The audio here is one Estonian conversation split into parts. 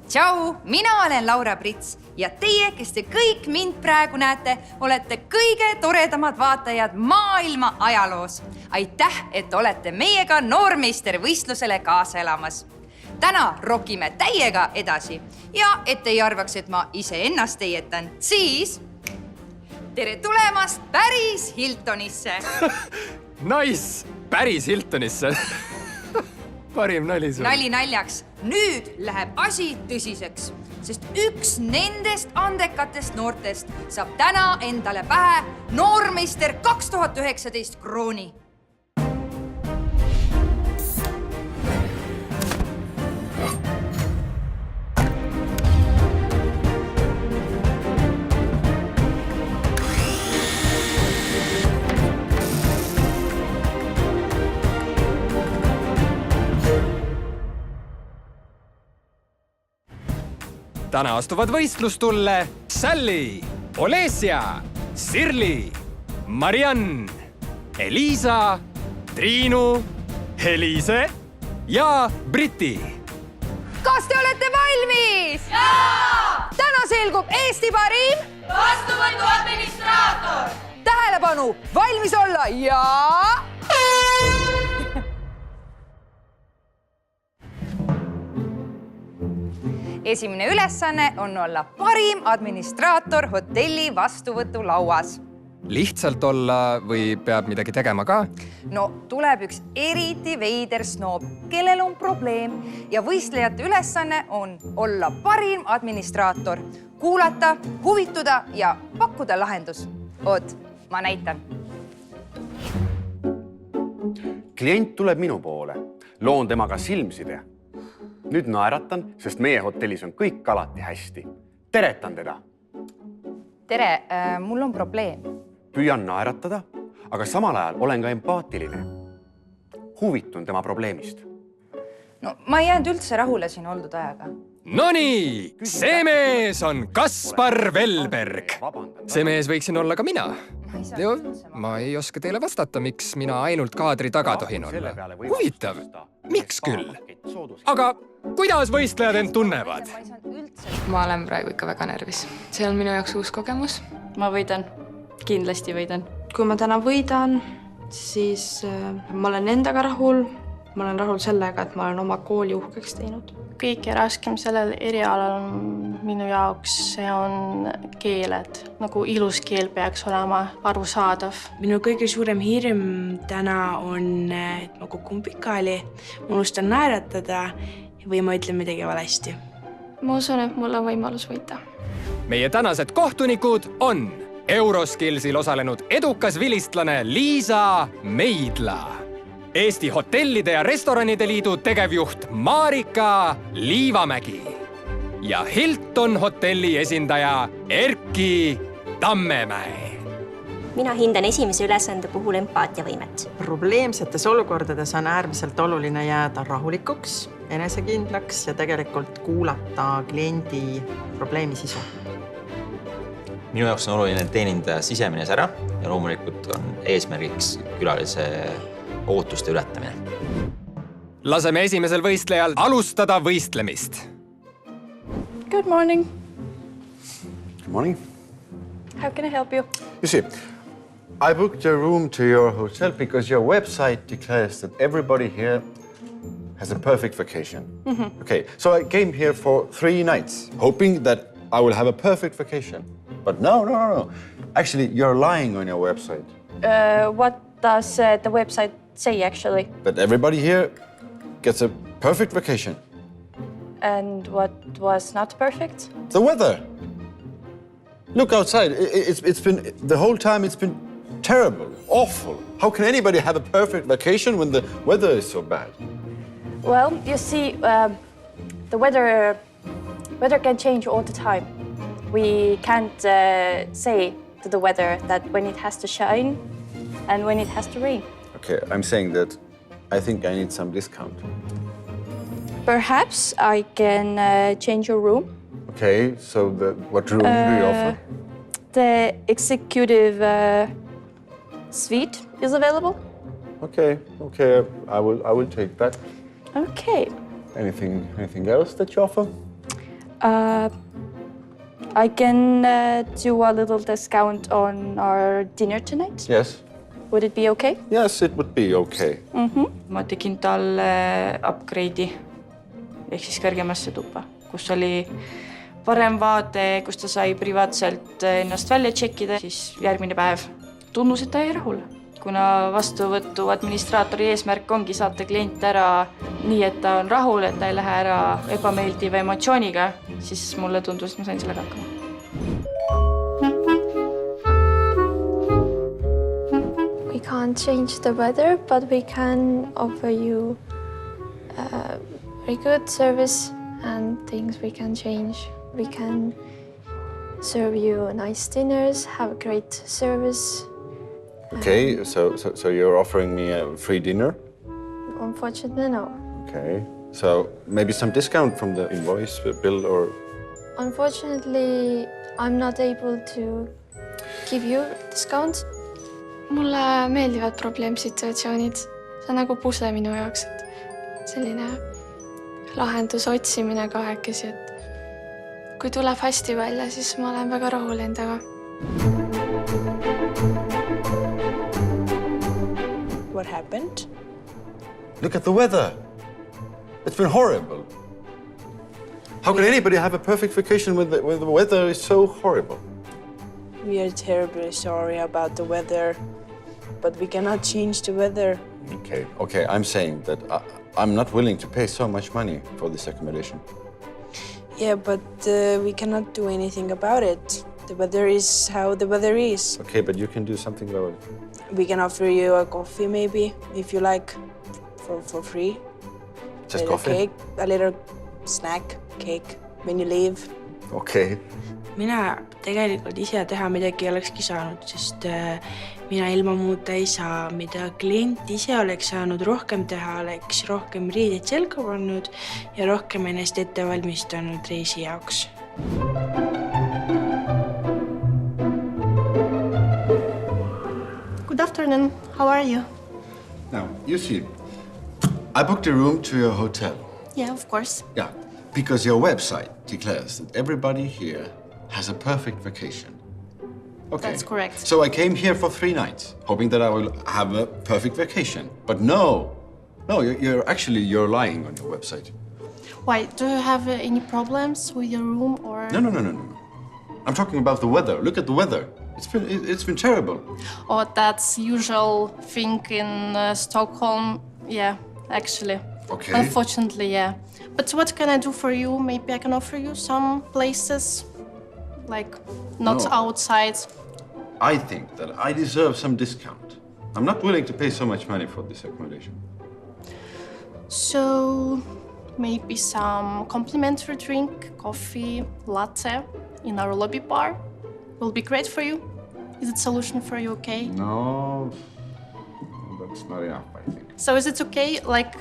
Tšau, mina olen Laura Prits ja teie, kes te kõik mind praegu näete, olete kõige toredamad vaatajad maailma ajaloos. Aitäh, et olete meiega noormeistervõistlusele kaasa elamas. Täna rokime täiega edasi ja et ei arvaks, et ma ise ennast teietan, siis tere tulemast päris Hiltonisse. Nice! Päris Hiltonisse. Parim nali sul. Nali naljaks. Nüüd läheb asi tõsiseks, sest üks nendest andekatest noortest saab täna endale pähe noormeister 2019 krooni. Täna astuvad võistlustulle Sally, Olesia, Sirli, Mariann, Elisa, Triinu, Helise ja Briti. Kas te olete valmis? Jaa! Täna selgub Eesti parim Vastuvõtu administraator! Tähelepanu, valmis olla ja... Esimene ülesanne on olla parim administraator hotelli vastuvõtulauas. Lihtsalt olla või peab midagi tegema ka? No, tuleb üks eriti veider snoob, kellel on probleem ja võistlejate ülesanne on olla parim administraator, kuulata, huvituda ja pakkuda lahendus. Oot, ma näitan. Klient tuleb minu poole. Loon temaga silmside. Nüüd naeratan, sest meie hotellis on kõik alati hästi. Teretan teda. Tere, mul on probleem. Püüan naeratada, aga samal ajal olen ka empaatiline. Huvitun tema probleemist. No, ma ei jäänud üldse rahule siin oldud ajaga. Nonii, see mees on Kaspar Velberg. See mees võiksin olla ka mina. Ma ei oska teile vastata, miks mina ainult kaadri taga tohin olla. Huvitav, miks küll? Aga kuidas võistlejad end tunnevad? Ma olen praegu ikka väga närvis. See on minu jaoks uus kogemus. Ma võidan. Kindlasti võidan. Kui ma täna võidan, siis ma olen endaga rahul. Ma olen rahul sellega, et ma olen oma kooli uhkeks teinud. Kõige raskem sellel erialal on minu jaoks, see on keeled. Nagu ilus keel peaks olema arusaadav. Minu kõige suurem hirm täna on, et ma kukun pikali, ma unustan naeratada või ma ütlen midagi valesti. Ma usun, et mul on võimalus võita. Meie tänased kohtunikud on Euroskillsil osalenud edukas vilistlane Liisa Meidla, Eesti Hotellide ja Restoranide Liidu tegevjuht Marika Liivamägi ja Hilton hotelli esindaja Erki Tammemäe. Mina hindan esimese ülesande puhul empaatiavõimet. Probleemsetes olukordades on äärmiselt oluline jääda rahulikuks, enesekindlaks ja tegelikult kuulata kliendi probleemi sisu. Minu jaoks on oluline teenindaja sisemine sära ja loomulikult on eesmärgiks külalise ootuste ületamine. Laseme esimesel võistlejal alustada võistlemist. Good morning. Good morning. How can I help you? You see, I booked a room to your hotel because your website declares that everybody here has a perfect vacation. Okay, so I came here for 3 nights, hoping that I will have a perfect vacation. But no. Actually, you're lying on your website. What does the website say, actually? That everybody here gets a perfect vacation. And what was not perfect? The weather. Look outside. It's been, the whole time it's been terrible, awful. How can anybody have a perfect vacation when the weather is so bad? Well, you see, the weather can change all the time. We can't say to the weather that when it has to shine and when it has to rain. Okay, I'm saying that I think I need some discount. Perhaps I can change your room. Okay, so what room do you offer? The executive suite is available. Okay, I will take that. Okay. Anything else that you offer? I can do a little discount on our dinner tonight. Yes. Would it be okay? Yes, it would be okay. ma tegin talle upgrade'i ehk siis kõrgemasse tuppa, kus oli parem vaade, kus ta sai privaatselt ennast välja tšekkida, siis järgmine päev tundus, et ta jäi rahule. Kuna vastuvõtu administraatori eesmärk ongi saata klient ära nii, et ta on rahul, et ta ei lähe ära ebameeldiva emotsiooniga, siis mulle tundus, et ma sain sellega hakkama. We can't change the weather, but we can offer you very good service and things we can change. We can serve you nice dinners, have great service. Okay, so you're offering me a free dinner? Unfortunately, no. Okay, so maybe some discount from the invoice bill or... Unfortunately, I'm not able to give you discount. Mulle meeldivad probleemsituatsioonid. See on nagu pusle minu jaoks, et selline lahenduse otsimine kahekesi, et kui tuleb hästi välja, siis ma olen väga rahul endaga. What happened? Look at the weather. It's been horrible. How can anybody have a perfect vacation when the weather is so horrible? We are terribly sorry about the weather, but we cannot change the weather. Okay, I'm saying that I'm not willing to pay so much money for this accommodation. Yeah, but we cannot do anything about it. The weather is how the weather is. Okay, but you can do something about it. We can offer you a coffee maybe, if you like, for free. Just a little coffee? Cake, a little snack, cake when you leave. Okay. Mina tegelikult ise teha midagi ei olekski saanud, sest mina ilma muuta ei saa, mida klient ise oleks saanud rohkem teha, oleks rohkem riideid selga pannud ja rohkem ennast ette valmistanud reisi jaoks. Good afternoon. How are you? Now, you see, I booked a room to your hotel. Yeah, of course. Yeah, because your website declares that everybody here has a perfect vacation. Okay. That's correct. So I came here for 3 nights, hoping that I will have a perfect vacation. But no, you're lying on your website. Why? Do you have any problems with your room or? No. I'm talking about the weather. Look at the weather. It's been terrible. Oh, that's usual thing in Stockholm. Yeah, actually. Okay. Unfortunately, yeah. But what can I do for you? Maybe I can offer you some places, like not No. outside. I think that I deserve some discount. I'm not willing to pay so much money for this accommodation. So maybe some complimentary drink, coffee, latte in our lobby bar will be great for you. Is it solution for you okay? No, that's not enough, I think. So is it okay, like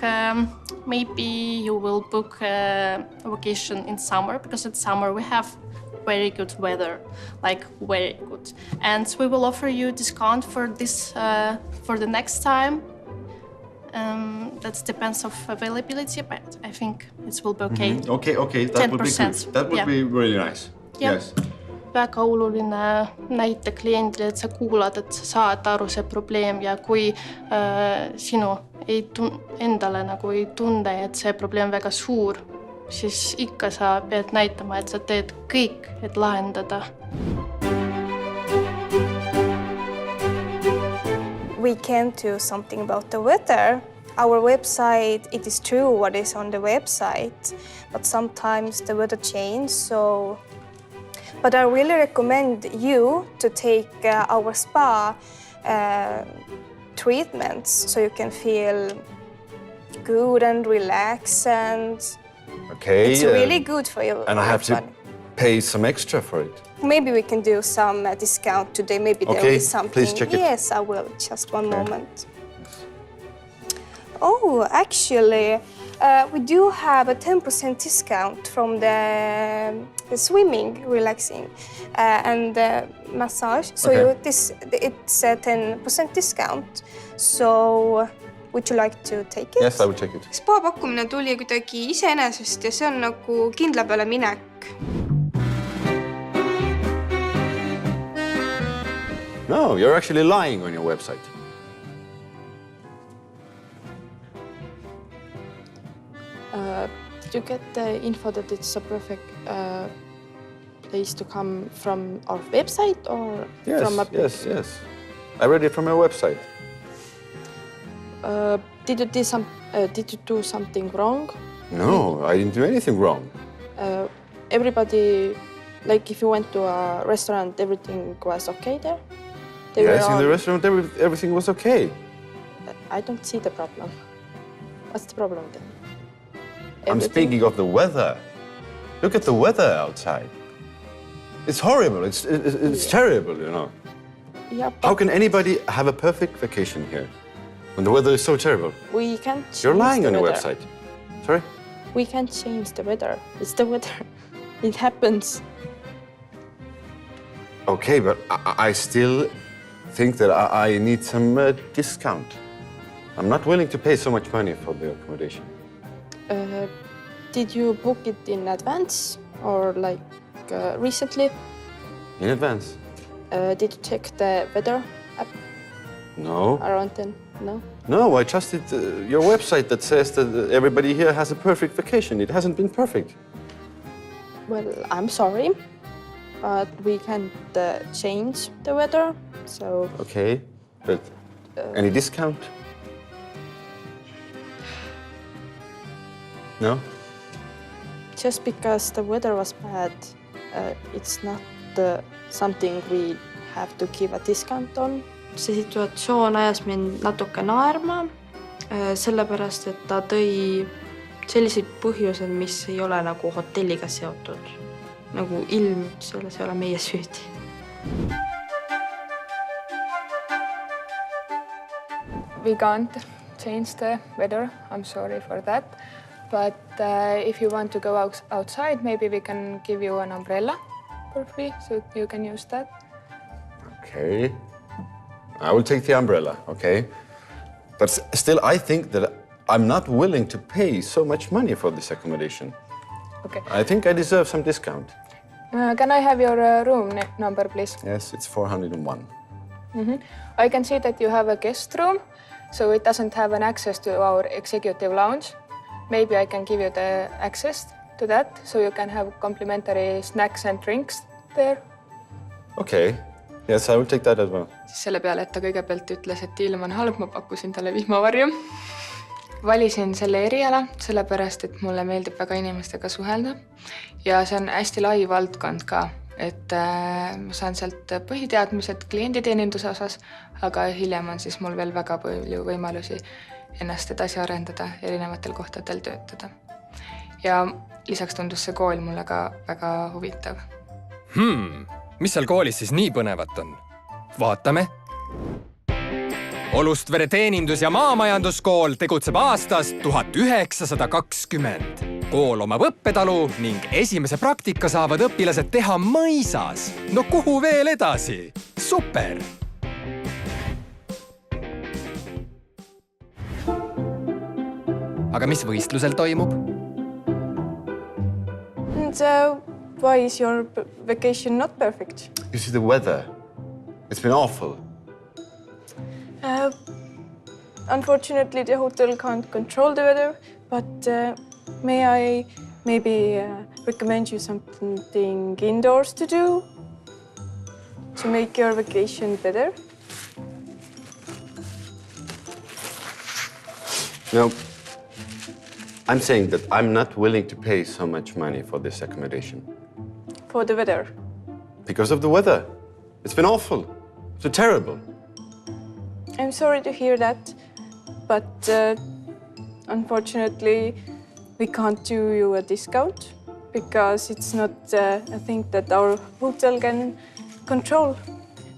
maybe you will book a vacation in summer, because in summer we have very good weather, like very good. And we will offer you discount for this, for the next time. That depends of availability, but I think it will be okay. Mm-hmm. Okay, that would be good. That would be really nice. Yeah. Yes. Väga oluline näita kliendile, et sa kuulad, et sa saad aru see probleem ja kui sinu endale nagu ei tunde, et see probleem väga suur, siis ikka sa pead näitama, et sa teed kõik, et lahendada. We can do something about the weather. Our website, it is true what is on the website, but sometimes the weather changes, so... But I really recommend you to take our spa treatments so you can feel good and relaxed, and Okay. it's really good for you. And I have to pay some extra for it. Maybe we can do some discount today. Maybe there Okay, is something. please check it. Yes, I will. Just one moment. Oh, actually, we do have a 10% discount from the swimming, relaxing, and massage. So Okay. it's a 10% discount. So Would you like to take it? Yes, I will take it. Spa pakkumine tuli kuidagi iseenesest ja see on nagu kindla peale minek. No, you're actually lying on your website. Did you get the info that it's a perfect place to come from our website or Yes, from a... yes. I read it from your website. Did you do something wrong? No, I didn't do anything wrong. Everybody, like if you went to a restaurant, everything was okay there? Yes, in the restaurant, everything was okay. I don't see the problem. What's the problem then? I'm speaking of the weather. Look at the weather outside. It's horrible. It's terrible, you know. Yeah, How can anybody have a perfect vacation here when the weather is so terrible? we can't change You're lying the on your weather. website. Sorry? We can't change the weather. It's the weather. It happens. Okay, but I still think that I need some discount. I'm not willing to pay so much money for the accommodation. Did you book it in advance or like recently? In advance? Did you check the weather app No. around then? No? No, I trusted your website that says that everybody here has a perfect vacation. It hasn't been perfect. Well, I'm sorry, but we can't change the weather, so... Okay, but any discount? No? Just because the weather was bad, it's not something we have to give a discount on. See situatsioon ajas mind natuke naerma, sellepärast et ta tõi sellised põhjused, mis ei ole nagu hotelliga seotud. Nagu ilm, selles ei ole meie süüdi. We can't change the weather. I'm sorry for that. But if you want to go outside, maybe we can give you an umbrella for free, so you can use that. Okay. I will take the umbrella, okay? But still, I think that I'm not willing to pay so much money for this accommodation. Okay. I think I deserve some discount. Can I have your room number, please? Yes, it's 401. I can see that you have a guest room, so it doesn't have an access to our executive lounge. Maybe I can give you the access to that, so you can have complimentary snacks and drinks there. Okay. Yes, I will take that as well. Selle peale, et ta kõigepealt ütles, et ilm on halb, ma pakkusin talle vihmavarju. Valisin selle eriala, sellepärast, et mulle meeldib väga inimestega suhelda. Ja see on hästi lai valdkond ka, et ma saan sealt põhiteadmised klienditeeninduse osas, aga hiljem on siis mul veel väga palju võimalusi ennast edasi arendada, erinevatel kohtadel töötada. Ja lisaks tundus see kool mulle ka väga huvitav. Mis seal koolis siis nii põnevat on? Vaatame. Olustvere teenindus- ja maamajanduskool tegutseb aastast 1920. Kool omab õppetalu ning esimese praktika saavad õpilased teha mõisas. No kuhu veel edasi? Super! Aga mis võistlusel toimub? So, why is your vacation not perfect? You see the weather. It's been awful. Unfortunately, the hotel can't control the weather, but may I maybe recommend you something indoors to do to make your vacation better? No. I'm saying that I'm not willing to pay so much money for this accommodation. For the weather? Because of the weather. It's been awful. So terrible. I'm sorry to hear that, but unfortunately, we can't do you a discount because it's not a thing that our hotel can control.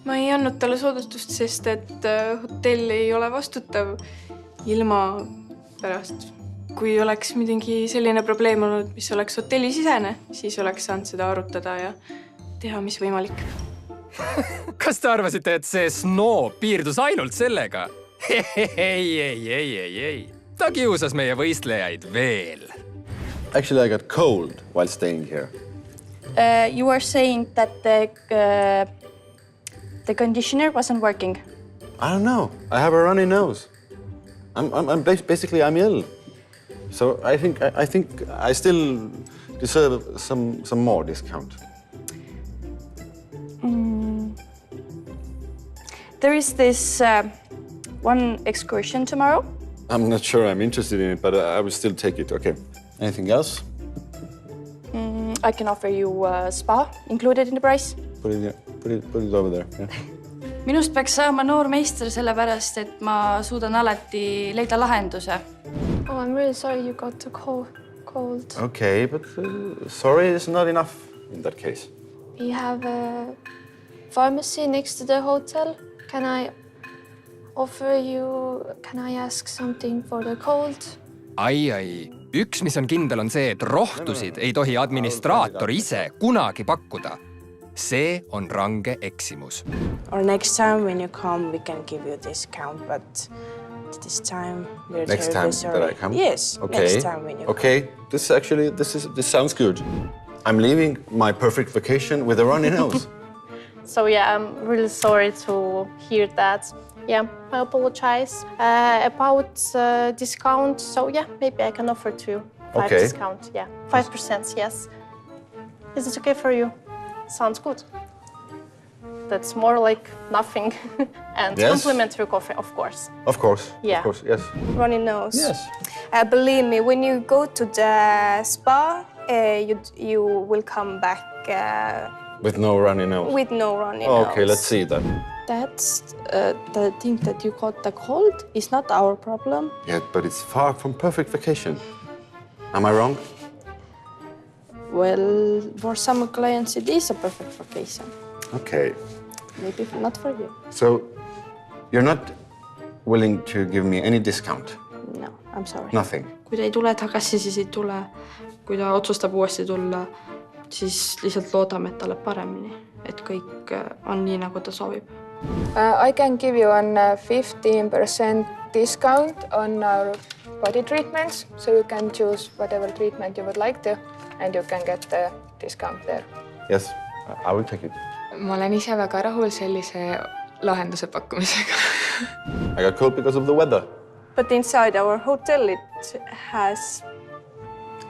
Ma ei andnud talle soodustust, sest et hotell ei ole vastutav ilma pärast. Kui oleks midagi selline probleem olnud, mis oleks hotellisisene, siis oleks saanud seda arutada ja teha, mis võimalik. Kas te arvasite, et see snoob piirdus ainult sellega? ei. Ta kiusas meie võistlejaid veel. Actually, I got cold while staying here. You are saying that the conditioner wasn't working. I don't know. I have a runny nose. I'm ill. So I think I still deserve some more discount. There is this one excursion tomorrow. I'm not sure I'm interested in it, but I will still take it. Okay. Anything else? I can offer you a spa included in the price. Put it over there. Yeah. Minust peaks saama noor meister sellepärast, et ma suudan alati leida lahenduse. Oh, I'm really sorry you got the cold. Okay, but sorry is not enough in that case. We have a pharmacy next to the hotel. Can I ask something for the cold? Ai. Üks, mis on kindel, on see, et rohtusid ei tohi administraator ise kunagi pakkuda. See on range eksimus. Or next time when you come, we can give you a discount, but this time we're Next time that I come? Yes, okay. Next time when you come. Okay, this sounds good. I'm leaving my perfect vacation with a runny nose. So yeah, I'm really sorry to hear that. Yeah, I apologize. About discount, so yeah, maybe I can offer to you 5 discount. Yeah, 5%, yes. Is it okay for you? Sounds good. That's more like nothing. And yes. Complimentary coffee, of course. Of course. Yeah. Of course, yes. Runny nose. Yes. Believe me, when you go to the spa, you will come back With no runny nose. with no runny nose. Okay, let's see that. That's the thing that you got the cold is not our problem. Yeah, but it's far from perfect vacation. Am I wrong? Well, for some clients it is a perfect vacation. Okay. Maybe not for you. So you're not willing to give me any discount? No, I'm sorry. Nothing. Kui ta ei tule tagasi, siis ei tule. Kui ta otsustab uuesti tulla, siis lihtsalt loodame, et ta läheb paremini. Et kõik on nii, nagu ta soovib. I can give you a 15% discount on our body treatments, so you can choose whatever treatment you would like to, and you can get the discount there. Yes, I will take it. Ma olen ise väga rahul sellise lahenduse pakkumisega. I got cold because of the weather. But inside our hotel it has...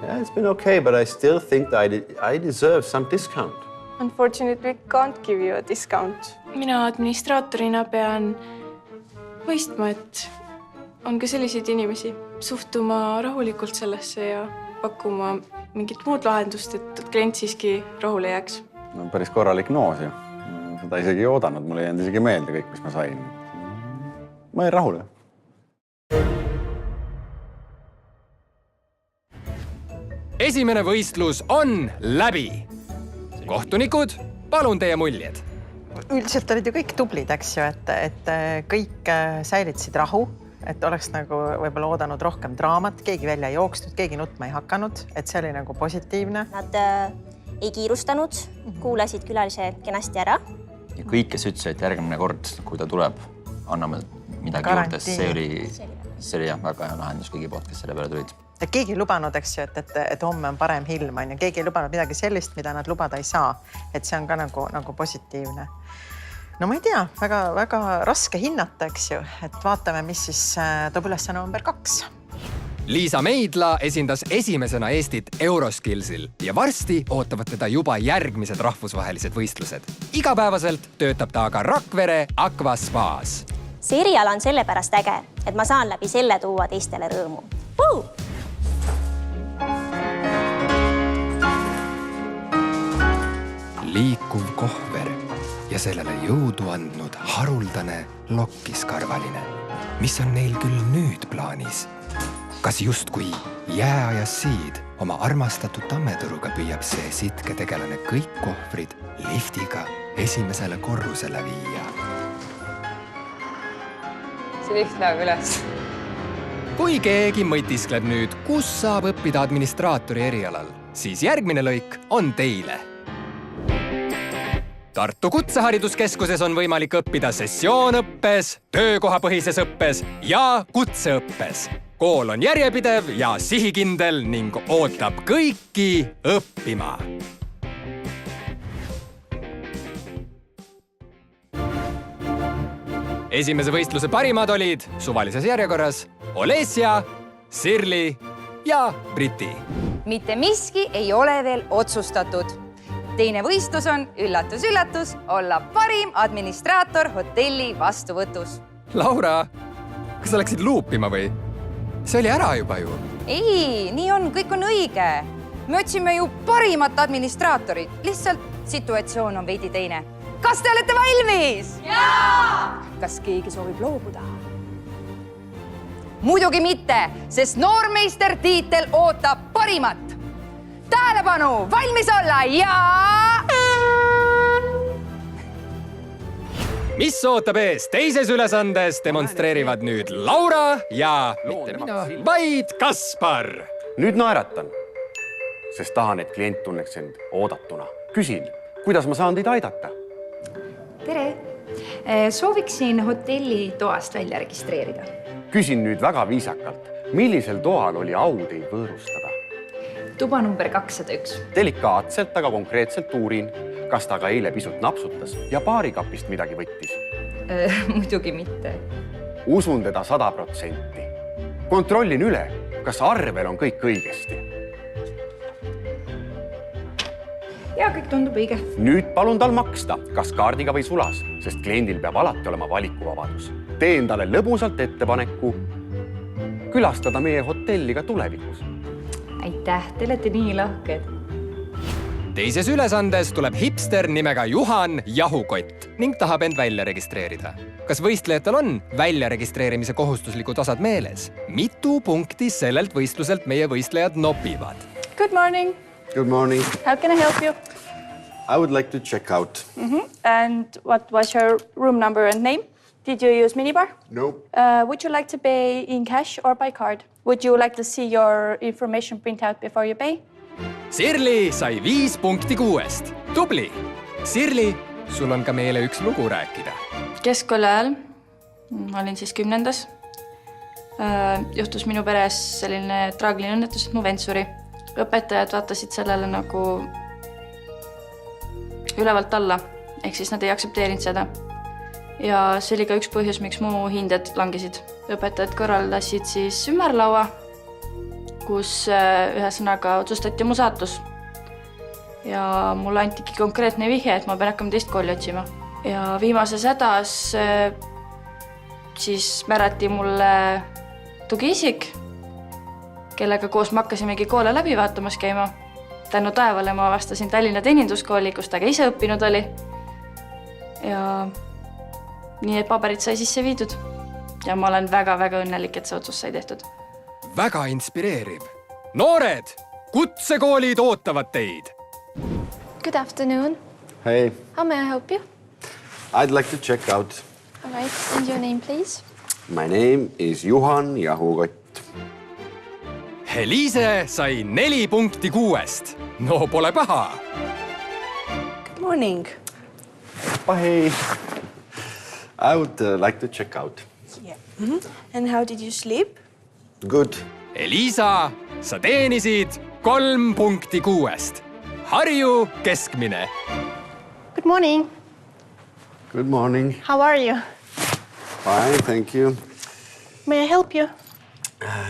Yeah, it's been okay, but I still think that I deserve some discount. Unfortunately, we can't give you a discount. Mina administraatorina pean mõistma, et on ka selliseid inimesi, suhtuma rahulikult sellesse ja pakkuma mingit muud lahendust, et klient siiski rahule jääks. No, päris korralik noos ju. Seda isegi ei oodanud, mulle ei jäänud isegi meelde kõik, mis ma sain. Ma ei rahule. Esimene võistlus on läbi. Kohtunikud, palun teie muljed. Üldiselt olid ju kõik tublid, eks ju, et kõik säilitasid rahu, et oleks nagu võib-olla oodanud rohkem draamat, keegi välja ei jookstud, keegi nutma ei hakanud, et see oli nagu positiivne. Nad ei kiirustanud, kuulasid külalise kenasti ära. Ja kõik, kes ütlesid, et järgmine kord, kui ta tuleb, anname midagi juurde, see oli jah, väga hea lahendus kõigi poolt, kes selle peale tulid. Ja keegi ei lubanud, eks ju, et homme on parem ilm, ja keegi ei lubanud midagi sellist, mida nad lubada ei saa. Et see on ka nagu positiivne. No ma ei tea, väga raske hinnata, eks ju, et vaatame, mis siis toob üles number 2. Liisa Meidla esindas esimesena Eestit Euroskillsil ja varsti ootavad teda juba järgmised rahvusvahelised võistlused. Igapäevaselt töötab ta aga Rakvere Aqua Spaas. See eriala on sellepärast äge, et ma saan läbi selle tuua teistele rõõmu. Liikuv kohver ja sellele jõudu andnud haruldane lokkiskarvaline, mis on neil küll nüüd plaanis. Kas just kui jääajas siid oma armastatud tammetõruga püüab see sitke tegelane kõik kohvrid liftiga esimesele korrusele viia. See lift läheb üles. Kui keegi mõtiskleb nüüd, kus saab õppida administraatori erialal, siis järgmine lõik on teile. Tartu Kutsehariduskeskuses on võimalik õppida sessioonõppes, töökohapõhises õppes ja kutseõppes. Kool on järjepidev ja sihikindel ning ootab kõiki õppima. Esimese võistluse parimad olid suvalises järjekorras Olesja, Sirli ja Briti. Mitte miski ei ole veel otsustatud. Teine võistlus on, üllatus, olla parim administraator hotelli vastuvõtus. Laura, kas sa läksid luupima või? See oli ära juba ju. Ei, nii on, kõik on õige. Me otsime ju parimat administraatorit, lihtsalt situatsioon on veidi teine. Kas te olete valmis? Jaa! Kas keegi soovib loobuda? Muidugi mitte, sest noormeister tiitel ootab parimat. Tähelepanu, valmis olla ja... Mis ootab ees teises ülesandes demonstreerivad nüüd Laura ja mitte mina, vaid Kaspar. Nüüd naeratan, sest tahan, et klient tunneks end oodatuna. Küsin, kuidas ma saan teid aidata? Tere! Sooviksin hotelli toast välja registreerida. Küsin nüüd väga viisakalt, millisel toal oli au teid võõrustada? Tuba number 201. Delikaatselt, aga konkreetselt uurin, kas ta ka eile pisut napsutas ja baarikapist midagi võttis. Muidugi mitte. Usun teda 100%. Kontrollin üle, kas arvel on kõik õigesti. Ja kõik tundub õige. Nüüd palun tal maksta, kas kaardiga või sulas, sest kliendil peab alati olema valikuvabadus. Teen talle lõbusalt ettepaneku külastada meie hotelli ka tulevikus. Aitäh, te olete nii lahked. Teises ülesandes tuleb hipster nimega Juhan Jahukott ning tahab end välja registreerida. Kas võistlejatel on välja registreerimise kohustuslikud osad meeles? Mitu punkti sellelt võistluselt meie võistlejad nopivad? Good morning. Good morning. How can I help you? I would like to check out. And what was your room number and name? Did you use minibar? No. Would you like to pay in cash or by card? Would you like to see your information print out before you pay? Sirli sai 5 punkti 6. Tubli! Sirli, sul on ka meile üks lugu rääkida. Keskkooli ajal, olin siis 10. Juhtus minu peres selline traagiline õnnetus, et mu vend suri. Õpetajad vaatasid sellele nagu ülevalt alla, ehk siis nad ei aktsepteerinud seda. Ja see oli ka üks põhjus, miks mu hinded langesid. Õpetajad korraldasid siis ümarlaua, kus ühesõnaga otsustati mu saatus. Ja mulle antigi konkreetne vihje, et ma pean hakkama teist kooli otsima. Ja viimases hädas siis määrati mulle tugiisik, kellega koos me hakkasimegi koole läbi vaatamas käima. Tänu taevale ma avastasin Tallinna teeninduskooli, kus ta ka ise õppinud oli. Ja nii, et paberid sai sisse viidud. Ja ma olen väga-väga õnnelik, et see otsus sai tehtud. Väga inspireeriv. Noored, kutsekoolid ootavad teid. Good afternoon. Hey, How may I help you? I'd like to check out. All right, and your name, please? My name is Juhan Jahukott. Heliise sai 4 punkti 6. No pole paha. Good morning. Bye. I would like to check out. Yeah. And how did you sleep? Good. Elisa, sa teenisid 3 punkti 6. Harju keskmine. Good morning. Good morning. How are you? Fine, thank you. May I help you?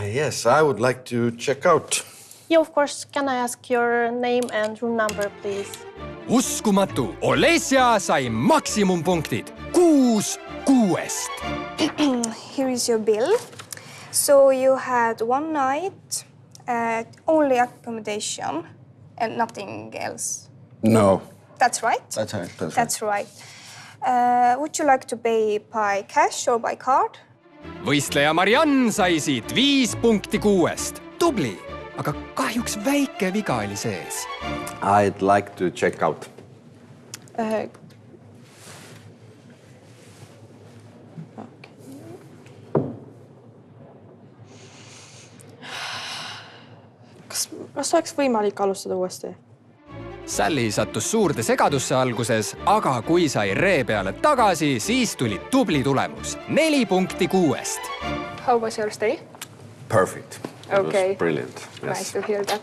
Yes, I would like to check out. Yeah, of course. Can I ask your name and room number, please? Uskumatu. Olesja sai maksimumpunktid. 6 6. Here is your bill. So you had one night, only accommodation and nothing else. No. That's right? That's right. That's right. Would you like to pay by cash or by card? Võistleja Mariann sai siit 5 punkti 6. Tubli, aga kahjuks väike viga oli sees. I'd like to check out. Kas oleks võimalik alustada uuesti? Sally sattus suurde segadusse alguses, aga kui sai ree peale tagasi, siis tuli tubli tulemus. 4 punkti 6. How was your stay? Perfect. It Okay. was brilliant. Nice Yes. to hear that.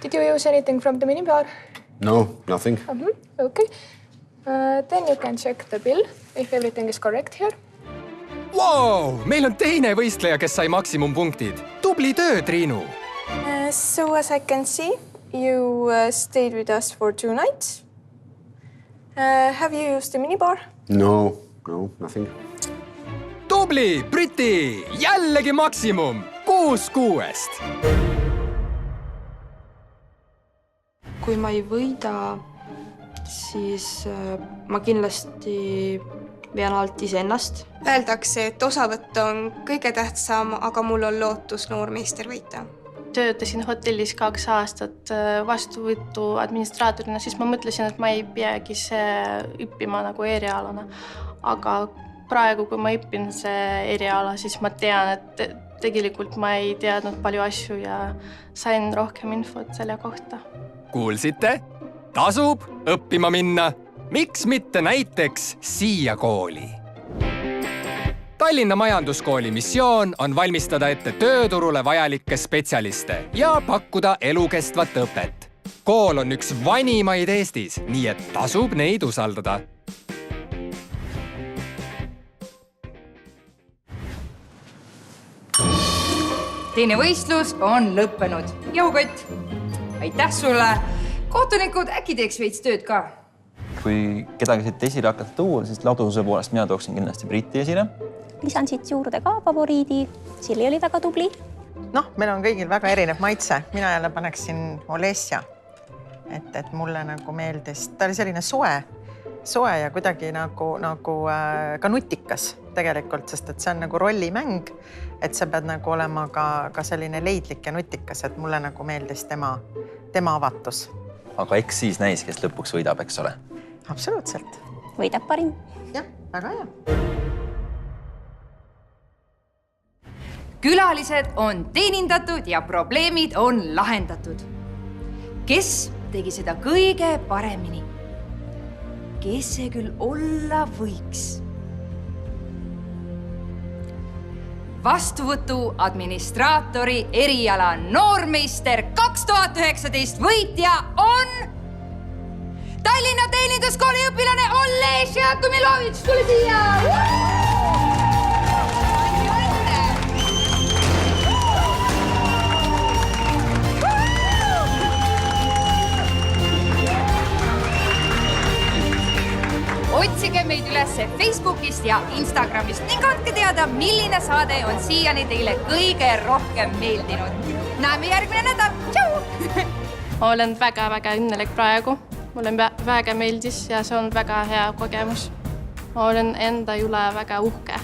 Did you use anything from the minibar? No, nothing. Okay. Then you can check the bill if everything is correct here. Wow! Meil on teine võistleja, kes sai maksimumpunktid. Tubli töö, Triinu! So as I can see, you stayed with us for 2 nights. Have you used the minibar? No, nothing. Tubli, Briti! Jällegi maksimum! 6 6. kui ma ei võida, siis ma kindlasti vean alt iseennast. Öeldakse, et osavõtt on kõige tähtsam, aga mul on lootus noormeister võita. Töötasin hotellis 2 aastat vastuvõtu administraatorina, siis ma mõtlesin, et ma ei peagi õppima nagu erialana. Aga praegu, kui ma õpin see eriala, siis ma tean, et tegelikult ma ei teadnud palju asju ja sain rohkem infot selle kohta. Kuulsite? Tasub õppima minna. Miks mitte näiteks siia kooli? Tallinna Majanduskooli missioon on valmistada ette tööturule vajalikke spetsialiste ja pakkuda elukestvat õpet. Kool on üks vanimaid Eestis, nii et tasub neid usaldada. Teine võistlus on lõppenud. Jõukott, aitäh sulle. Kohtunikud, äkki teeks veits tööd ka? Kui kedagi siit esile hakata tuua, siis ladususe poolest mina tooksin kindlasti Briti esile. Lisan siit juurde ka favoriidi. Silli oli väga tubli. Noh, meil on kõigil väga erinev maitse. Mina jälle paneksin Olesja. Et mulle nagu meeldis. Ta oli selline soe ja kuidagi nagu ka nutikas tegelikult, sest et see on nagu rollimäng, et sa pead nagu olema ka selline leidlik ja nutikas, et mulle nagu meeldis tema avatus. Aga eks siis näis, kes lõpuks võidab, eks ole? Absoluutselt. Võidab parim. Jah, väga hea. Külalised on teenindatud ja probleemid on lahendatud. Kes tegi seda kõige paremini? Kes see küll olla võiks? Vastuvõtu administraatori eriala noormeister 2019 võitja on Tallinna Teeninduskooli õpilane Olesja Kumilovitš. Tule siia! Otsige meid üles Facebookist ja Instagramist ning andke teada, milline saade on siiani teile kõige rohkem meeldinud. Näeme järgmine nädal. Tšau! Olen väga-väga õnnelik praegu. Mulle väga meeldis ja see on väga hea kogemus. Ma olen enda üle väga uhke.